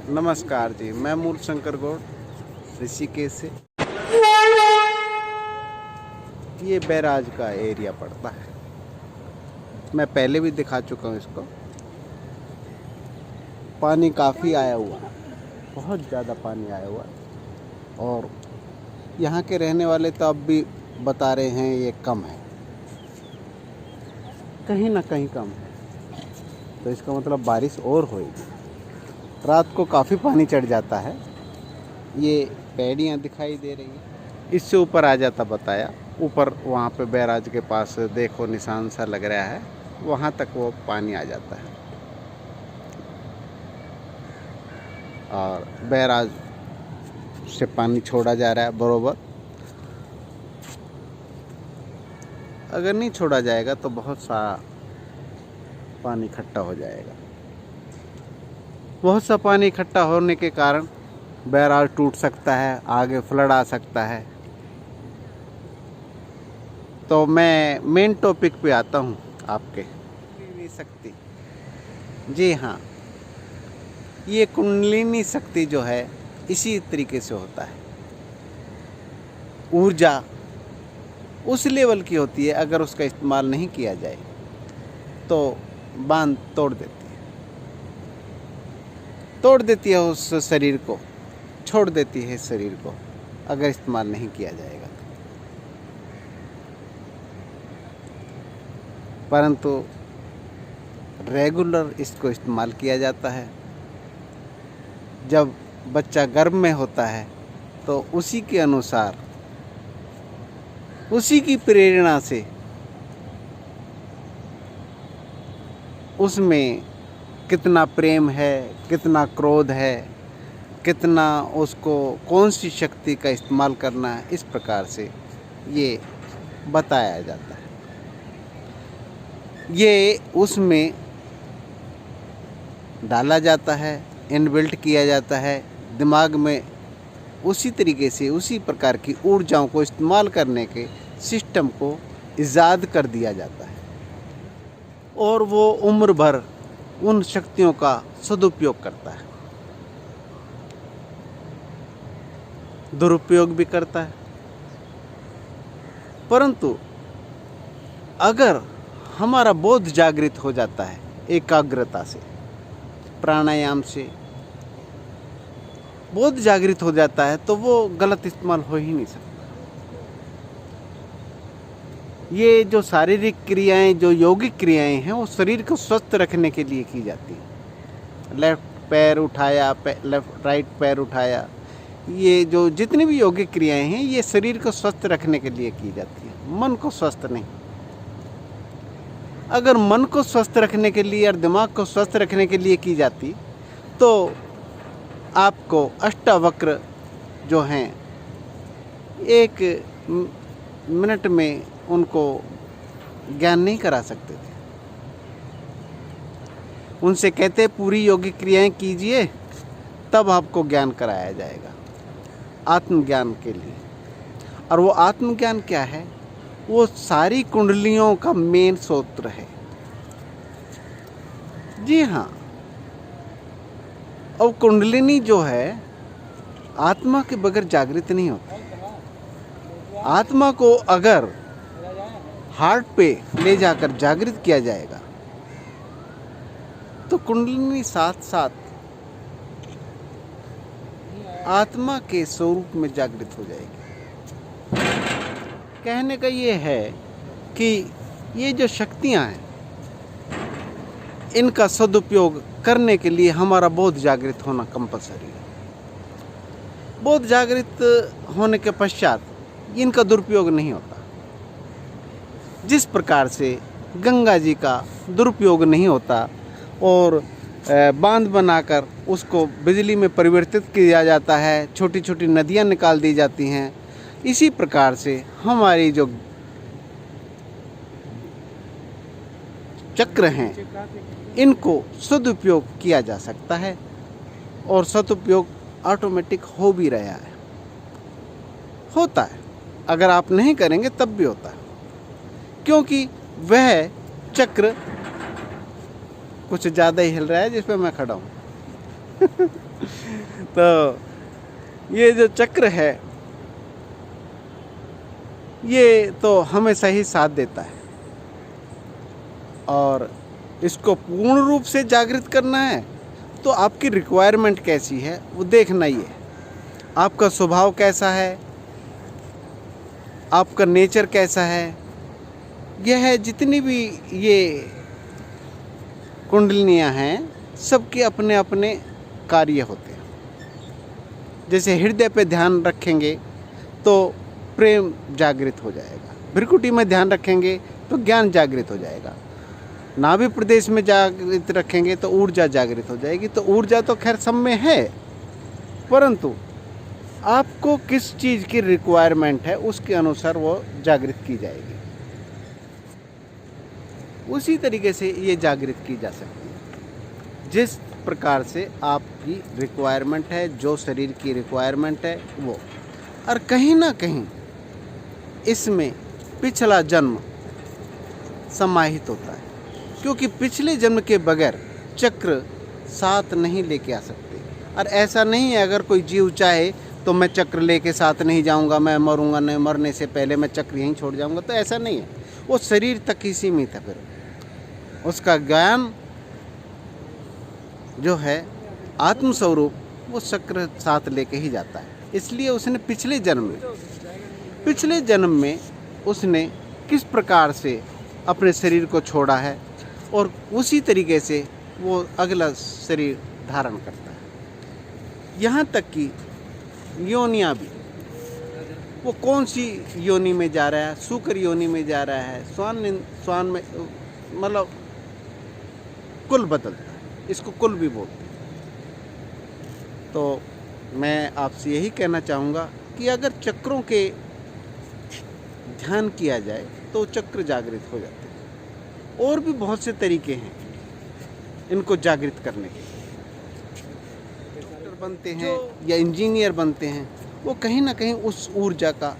नमस्कार जी, मैं मूल शंकर गौड़ ऋषिकेश से। ये बैराज का एरिया पड़ता है। मैं पहले भी दिखा चुका हूँ इसको। पानी काफ़ी आया हुआ है, बहुत ज़्यादा पानी आया हुआ है और यहाँ के रहने वाले तो अब भी बता रहे हैं ये कम है, कहीं ना कहीं कम है। तो इसका मतलब बारिश और होगी। रात को काफ़ी पानी चढ़ जाता है। ये पैड़ियाँ दिखाई दे रही हैं, इससे ऊपर आ जाता बताया। ऊपर वहाँ पे बैराज के पास देखो निशान सा लग रहा है, वहाँ तक वो पानी आ जाता है और बैराज से पानी छोड़ा जा रहा है बरोबर। अगर नहीं छोड़ा जाएगा तो बहुत सा पानी इकट्ठा हो जाएगा। बहुत सा पानी इकट्ठा होने के कारण बैराज टूट सकता है, आगे फ्लड आ सकता है। तो मैं मेन टॉपिक पे आता हूँ आपके। कुंडलिनी शक्ति, जी हाँ, ये कुंडलिनी शक्ति जो है इसी तरीके से होता है। ऊर्जा उस लेवल की होती है, अगर उसका इस्तेमाल नहीं किया जाए तो बांध तोड़ देती है उस शरीर को, छोड़ देती है इस शरीर को, अगर इस्तेमाल नहीं किया जाएगा तो। परंतु रेगुलर इसको इस्तेमाल किया जाता है। जब बच्चा गर्भ में होता है तो उसी के अनुसार, उसी की प्रेरणा से उसमें कितना प्रेम है, कितना क्रोध है, कितना उसको कौन सी शक्ति का इस्तेमाल करना है, इस प्रकार से ये बताया जाता है। ये उसमें डाला जाता है, इनबिल्ट किया जाता है दिमाग में। उसी तरीके से उसी प्रकार की ऊर्जाओं को इस्तेमाल करने के सिस्टम को इजाद कर दिया जाता है और वो उम्र भर उन शक्तियों का सदुपयोग करता है, दुरुपयोग भी करता है। परंतु अगर हमारा बोध जागृत हो जाता है एकाग्रता से, प्राणायाम से बोध जागृत हो जाता है, तो वो गलत इस्तेमाल हो ही नहीं सकता। ये जो शारीरिक क्रियाएं, जो यौगिक क्रियाएं हैं, वो शरीर को स्वस्थ रखने के लिए की जाती हैं। लेफ्ट पैर उठाया, राइट पैर उठाया, ये जो जितनी भी यौगिक क्रियाएं हैं, ये शरीर को स्वस्थ रखने के लिए की जाती हैं, मन को स्वस्थ नहीं। अगर मन को स्वस्थ रखने के लिए और दिमाग को स्वस्थ रखने के लिए की जाती तो आपको अष्टावक्र जो हैं एक मिनट में उनको ज्ञान नहीं करा सकते थे। उनसे कहते पूरी योगिक क्रियाएं कीजिए, तब आपको ज्ञान कराया जाएगा आत्मज्ञान के लिए। और वो आत्मज्ञान क्या है? वो सारी कुंडलियों का मेन सूत्र है। जी हाँ, और कुंडलिनी जो है आत्मा के बगैर जागृत नहीं होती। आत्मा को अगर हार्ट पे ले जाकर जागृत किया जाएगा तो कुंडलिनी साथ साथ आत्मा के स्वरूप में जागृत हो जाएगी। कहने का ये है कि ये जो शक्तियां हैं, इनका सदुपयोग करने के लिए हमारा बोध जागृत होना कंपलसरी है। बोध जागृत होने के पश्चात इनका दुरुपयोग नहीं होता। जिस प्रकार से गंगा जी का दुरुपयोग नहीं होता और बांध बनाकर उसको बिजली में परिवर्तित किया जाता है, छोटी छोटी नदियां निकाल दी जाती हैं, इसी प्रकार से हमारी जो चक्र हैं, इनको सदुपयोग किया जा सकता है और सदुपयोग ऑटोमेटिक हो भी रहा है, होता है। अगर आप नहीं करेंगे तब भी होता है, क्योंकि वह चक्र कुछ ज़्यादा ही हिल रहा है जिस पे मैं खड़ा हूँ। तो ये जो चक्र है ये तो हमेशा ही साथ देता है, और इसको पूर्ण रूप से जागृत करना है तो आपकी रिक्वायरमेंट कैसी है वो देखना ही है। आपका स्वभाव कैसा है, आपका नेचर कैसा है, यह है जितनी भी ये कुंडलियाँ हैं सबके अपने अपने कार्य होते हैं। जैसे हृदय पे ध्यान रखेंगे तो प्रेम जागृत हो जाएगा, भ्रिकुटी में ध्यान रखेंगे तो ज्ञान जागृत हो जाएगा, नाभि प्रदेश में जागृत रखेंगे तो ऊर्जा जागृत हो जाएगी। तो ऊर्जा तो खैर सब में है, परंतु आपको किस चीज़ की रिक्वायरमेंट है उसके अनुसार वो जागृत की जाएगी। उसी तरीके से ये जागृत की जा सकती है जिस प्रकार से आपकी रिक्वायरमेंट है, जो शरीर की रिक्वायरमेंट है वो। और कहीं ना कहीं इसमें पिछला जन्म समाहित होता है, क्योंकि पिछले जन्म के बगैर चक्र साथ नहीं लेके आ सकते। और ऐसा नहीं है अगर कोई जीव चाहे तो मैं चक्र लेके साथ नहीं जाऊंगा, मैं मरूंगा नहीं, मरने से पहले मैं चक्र यहीं छोड़ जाऊंगा, तो ऐसा नहीं है। वो शरीर तक ही सीमित है। फिर उसका ज्ञान जो है आत्मस्वरूप वो चक्र साथ लेके ही जाता है। इसलिए उसने पिछले जन्म में उसने किस प्रकार से अपने शरीर को छोड़ा है और उसी तरीके से वो अगला शरीर धारण करता है। यहाँ तक कि योनियाँ भी, वो कौन सी योनि में जा रहा है, शुक्र योनि में जा रहा है, स्वान में, मतलब कुल बदलता है, इसको कुल भी बोलते हैं। तो मैं आपसे यही कहना चाहूँगा कि अगर चक्रों के ध्यान किया जाए तो चक्र जागृत हो जाते हैं। और भी बहुत से तरीके हैं इनको जागृत करने के। डॉक्टर बनते हैं या इंजीनियर बनते हैं, वो कहीं ना कहीं उस ऊर्जा का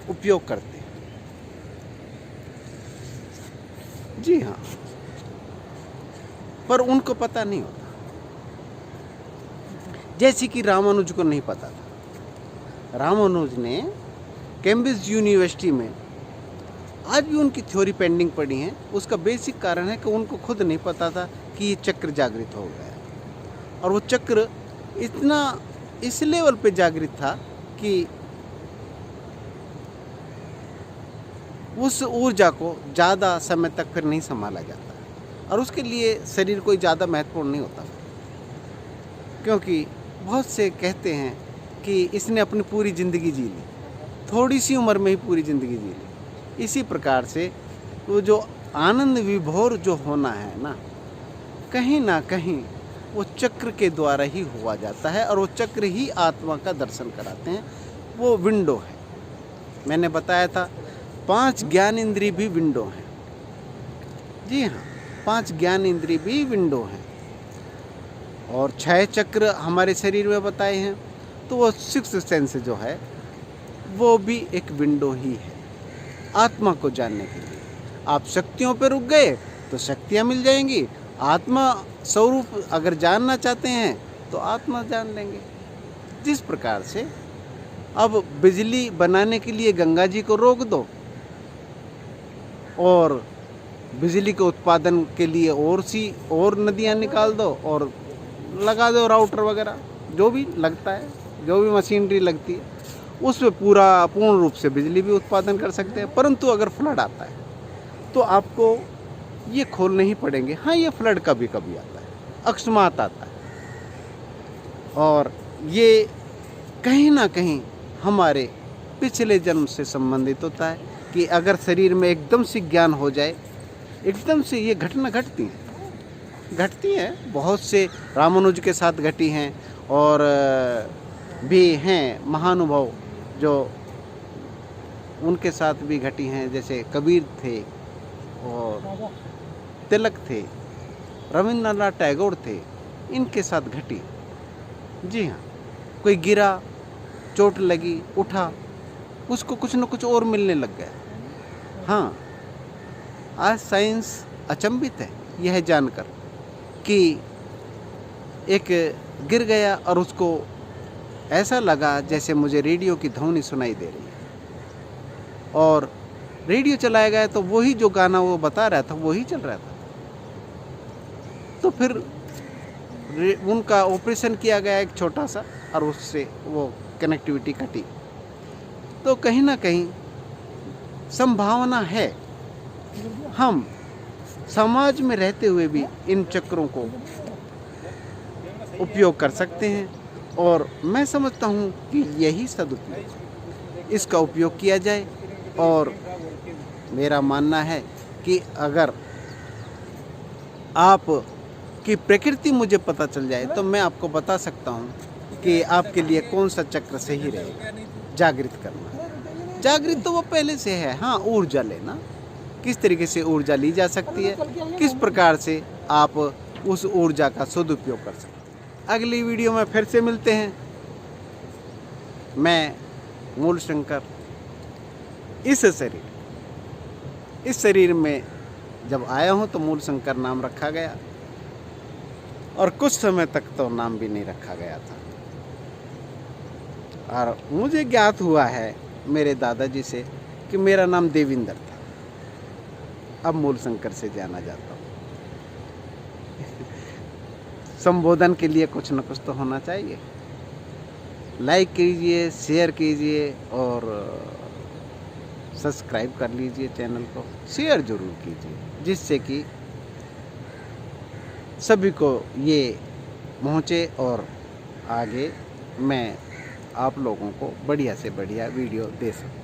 उपयोग करते हैं। जी हाँ, पर उनको पता नहीं होता। जैसे कि रामानुज को नहीं पता था। रामानुज ने कैम्ब्रिज यूनिवर्सिटी में, आज भी उनकी थ्योरी पेंडिंग पड़ी है। उसका बेसिक कारण है कि उनको खुद नहीं पता था कि ये चक्र जागृत हो गया, और वो चक्र इतना इस लेवल पे जागृत था कि उस ऊर्जा को ज़्यादा समय तक फिर नहीं संभाला जाता, और उसके लिए शरीर कोई ज़्यादा महत्वपूर्ण नहीं होता। क्योंकि बहुत से कहते हैं कि इसने अपनी पूरी ज़िंदगी जी ली, थोड़ी सी उम्र में ही पूरी ज़िंदगी जी ली। इसी प्रकार से वो जो आनंद विभोर जो होना है ना कहीं वो चक्र के द्वारा ही हुआ जाता है, और वो चक्र ही आत्मा का दर्शन कराते हैं। वो विंडो है। मैंने बताया था 5 ज्ञान इंद्रिय भी विंडो हैं। जी हाँ, 5 ज्ञान इंद्रिय भी विंडो हैं, और 6 चक्र हमारे शरीर में बताए हैं। तो वो 6th सेंस जो है वो भी एक विंडो ही है आत्मा को जानने के लिए। आप शक्तियों पर रुक गए तो शक्तियाँ मिल जाएंगी। आत्मा स्वरूप अगर जानना चाहते हैं तो आत्मा जान लेंगे। जिस प्रकार से अब बिजली बनाने के लिए गंगा जी को रोक दो, और बिजली के उत्पादन के लिए और नदियाँ निकाल दो, और लगा दो राउटर वगैरह, जो भी लगता है, जो भी मशीनरी लगती है, उसमें पूर्ण रूप से बिजली भी उत्पादन कर सकते हैं। परंतु अगर फ्लड आता है तो आपको ये खोलने ही पड़ेंगे। हाँ, ये फ्लड कभी कभी आता है, अकस्मात आता है, और ये कहीं ना कहीं हमारे पिछले जन्म से संबंधित होता है कि अगर शरीर में एकदम से ज्ञान हो जाए, एकदम से ये घटना घटती हैं। बहुत से रामानुज के साथ घटी हैं, और भी हैं महानुभाव जो उनके साथ भी घटी हैं। जैसे कबीर थे, और तिलक थे, रविंद्रनाथ टैगोर थे, इनके साथ घटी। जी हाँ, कोई गिरा, चोट लगी, उठा, उसको कुछ न कुछ और मिलने लग गया। हाँ, आज साइंस अचंभित है यह जानकर कि एक गिर गया और उसको ऐसा लगा जैसे मुझे रेडियो की ध्वनि सुनाई दे रही है, और रेडियो चलाया गया तो वही जो गाना वो बता रहा था वही चल रहा था। तो फिर उनका ऑपरेशन किया गया एक छोटा सा, और उससे वो कनेक्टिविटी कटी। तो कहीं ना कहीं संभावना है हम समाज में रहते हुए भी इन चक्रों को उपयोग कर सकते हैं, और मैं समझता हूँ कि यही सदुपयोग, इसका उपयोग किया जाए। और मेरा मानना है कि अगर आप की प्रकृति मुझे पता चल जाए तो मैं आपको बता सकता हूँ कि आपके लिए कौन सा चक्र सही रहेगा जागृत करना। जागृत तो वो पहले से है, हाँ, ऊर्जा लेना, किस तरीके से ऊर्जा ली जा सकती है, किस प्रकार से आप उस ऊर्जा का सदुपयोग कर सकते हैं। अगली वीडियो में फिर से मिलते हैं। मैं मूलशंकर इस शरीर में जब आया हूँ तो मूलशंकर नाम रखा गया, और कुछ समय तक तो नाम भी नहीं रखा गया था। और मुझे ज्ञात हुआ है मेरे दादाजी से कि मेरा नाम देविंदर था। अब मूलशंकर से जाना जाता हूँ। संबोधन के लिए कुछ न कुछ तो होना चाहिए। लाइक कीजिए, शेयर कीजिए और सब्सक्राइब कर लीजिए चैनल को, शेयर जरूर कीजिए, जिससे कि सभी को ये पहुँचे और आगे मैं आप लोगों को बढ़िया से बढ़िया वीडियो दे सकूँ।